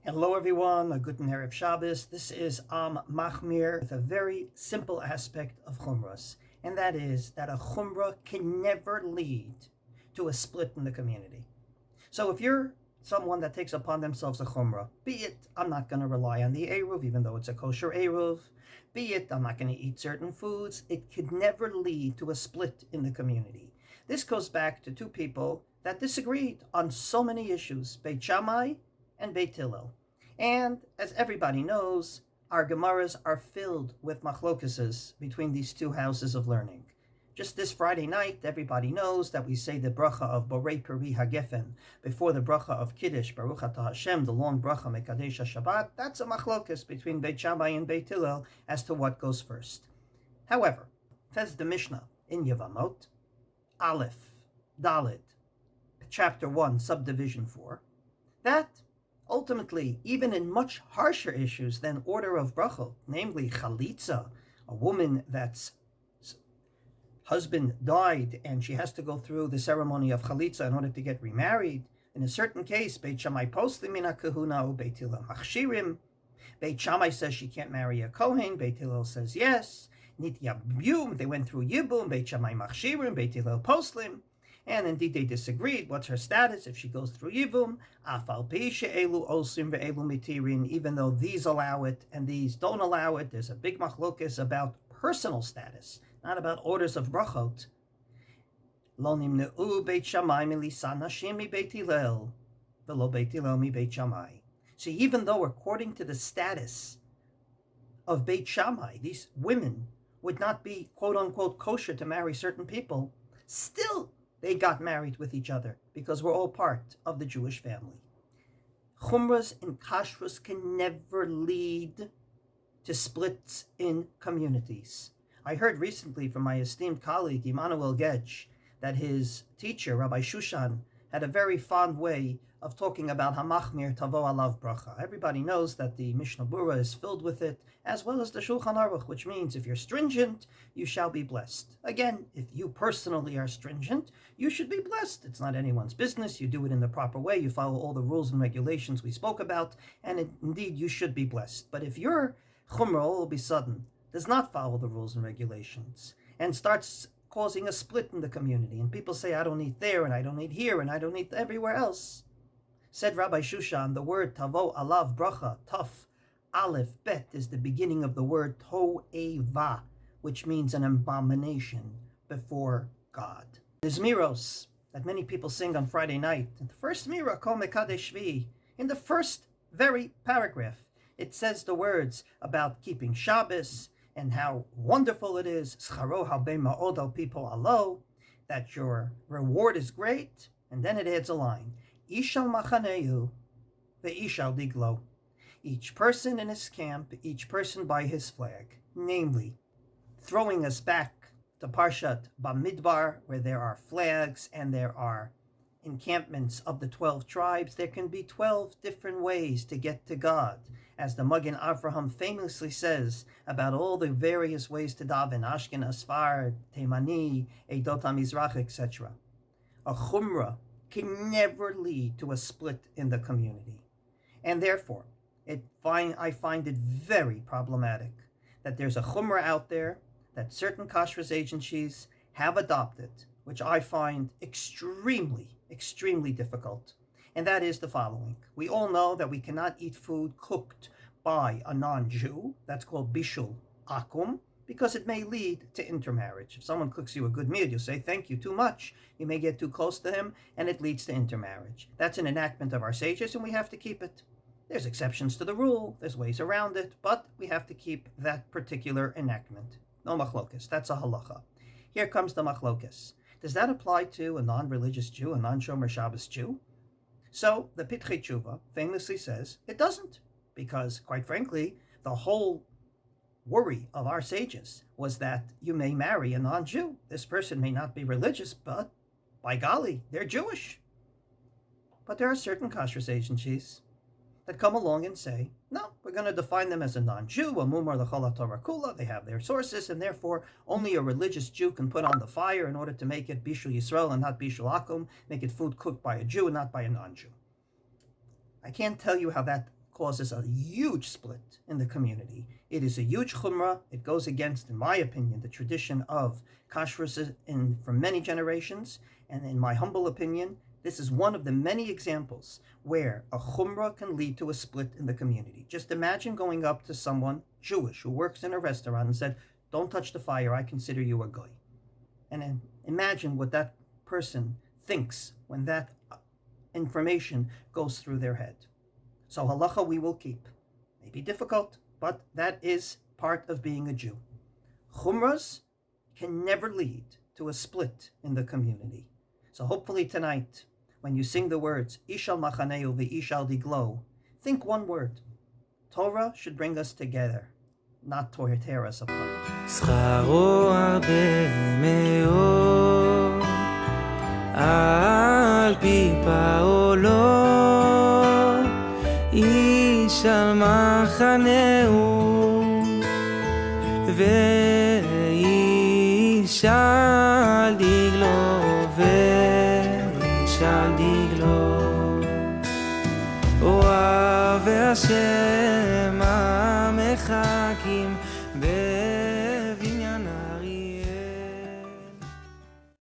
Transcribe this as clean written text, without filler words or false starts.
Hello everyone, a good Erev Shabbos. This is Machmir with a very simple aspect of Chumras, and that is that a Chumra can never lead to a split in the community. So if you're someone that takes upon themselves a Chumra, be it I'm not going to rely on the Eruv even though it's a kosher Eruv, be it I'm not going to eat certain foods, it could never lead to a split in the community. This goes back to two people that disagreed on so many issues, Beit Shammai and Beit Hillel. And as everybody knows, our Gemaras are filled with machlokeses between these two houses of learning. Just this Friday night, everybody knows that we say the bracha of Borei Peri HaGefen before the bracha of Kiddush, Baruch Atah Hashem, the long bracha Mekadesh HaShabbat. That's a machlokes between Beit Shammai and Beit Hillel as to what goes first. However, says the Mishnah in Yevamot, Aleph, Dalet, chapter 1, subdivision 4, that ultimately, even in much harsher issues than order of brachot, namely chalitza, a woman that's husband died and she has to go through the ceremony of chalitza in order to get remarried. In a certain case, Beit Shammai poslim min kahuna or Beit Hillel machshirim. Beit Shammai says she can't marry a kohen. Beit Hillel says yes. Nit yabum, they went through yibum. Beit Shammai machshirim. Beit Hillel poslim. And indeed, they disagreed. What's her status if she goes through Yivum? Afal pi she'elu osim ve'elu mitirin. Even though these allow it and these don't allow it, there's a big machlokes about personal status, not about orders of brachot. Lo nimneu Beit Shammai milisan nashim mi Beit Hillel, velo Beit Hillel mi Beit Shammai. So even though according to the status of Beit Shammai, these women would not be quote-unquote kosher to marry certain people, still they got married with each other because we're all part of the Jewish family. Chumras and kashrus can never lead to splits in communities. I heard recently from my esteemed colleague Emmanuel Gedge that his teacher, Rabbi Shushan, had a very fond way of talking about Machmir tavo alav bracha. Everybody knows that the Mishnah Berurah is filled with it, as well as the Shulchan Aruch, which means if you're stringent, you shall be blessed. Again, if you personally are stringent, you should be blessed. It's not anyone's business. You do it in the proper way. You follow all the rules and regulations we spoke about, and indeed you should be blessed. But if your Chumra all of a sudden does not follow the rules and regulations and starts causing a split in the community, and people say, I don't eat there, and I don't eat here, and I don't eat everywhere else. Said Rabbi Shushan, the word tavo alav bracha, taf, aleph, bet, is the beginning of the word to'eva, which means an abomination before God. The Zmiros that many people sing on Friday night, in the first Zmira, Kol Mekadesh Shvi, in the first very paragraph, it says the words about keeping Shabbos, and how wonderful it is, scharo habe ma'od al people alo, that your reward is great, and then it adds a line, ishal machaneu ve'ishal diglo, each person in his camp, each person by his flag, namely, throwing us back to Parshat Bamidbar, where there are flags and there are encampments of the 12 tribes. There can be 12 different ways to get to God. As the Magen Avraham famously says about all the various ways to daven, Ashkenaz, Sfard, Temani, Eidot HaMizrach, etc. A Chumra can never lead to a split in the community. And therefore, I find it very problematic that there's a Chumra out there that certain kashrus agencies have adopted, which I find extremely difficult. And that is the following. We all know that we cannot eat food cooked by a non-Jew. That's called bishul akum, because it may lead to intermarriage. If someone cooks you a good meal, you say, thank you, too much. You may get too close to him, and it leads to intermarriage. That's an enactment of our sages, and we have to keep it. There's exceptions to the rule. There's ways around it, but we have to keep that particular enactment. No machlokas. That's a halacha. Here comes the machlokas. Does that apply to a non-religious Jew, a non-Shomer Shabbos Jew? So the Pitchei Tshuva famously says it doesn't, because quite frankly, the whole worry of our sages was that you may marry a non-Jew. This person may not be religious, but by golly, they're Jewish. But there are certain kashrus agencies that come along and say, no, we're going to define them as a non-Jew, a mumar l'chol Torah kula. They have their sources, and therefore only a religious Jew can put on the fire in order to make it bishul Yisrael and not bishul akum, make it food cooked by a Jew and not by a non-Jew. I can't tell you how that causes a huge split in the community. It is a huge chumrah. It goes against, in my opinion, the tradition of kashrus for many generations. And in my humble opinion, this is one of the many examples where a chumrah can lead to a split in the community. Just imagine going up to someone Jewish who works in a restaurant and said, "Don't touch the fire, I consider you a goy." And then imagine what that person thinks when that information goes through their head. So halacha we will keep. Maybe difficult, but that is part of being a Jew. Chumras can never lead to a split in the community. So hopefully tonight, when you sing the words, Ishal machaneu ve'ishal diglo, think one word. Torah should bring us together, not tear us apart. שכרו הרבה מאוד, על פי פועלו, איש על מחנהו, ואיש על דגלו, ואיש על דגלו. אוהב השם המחכים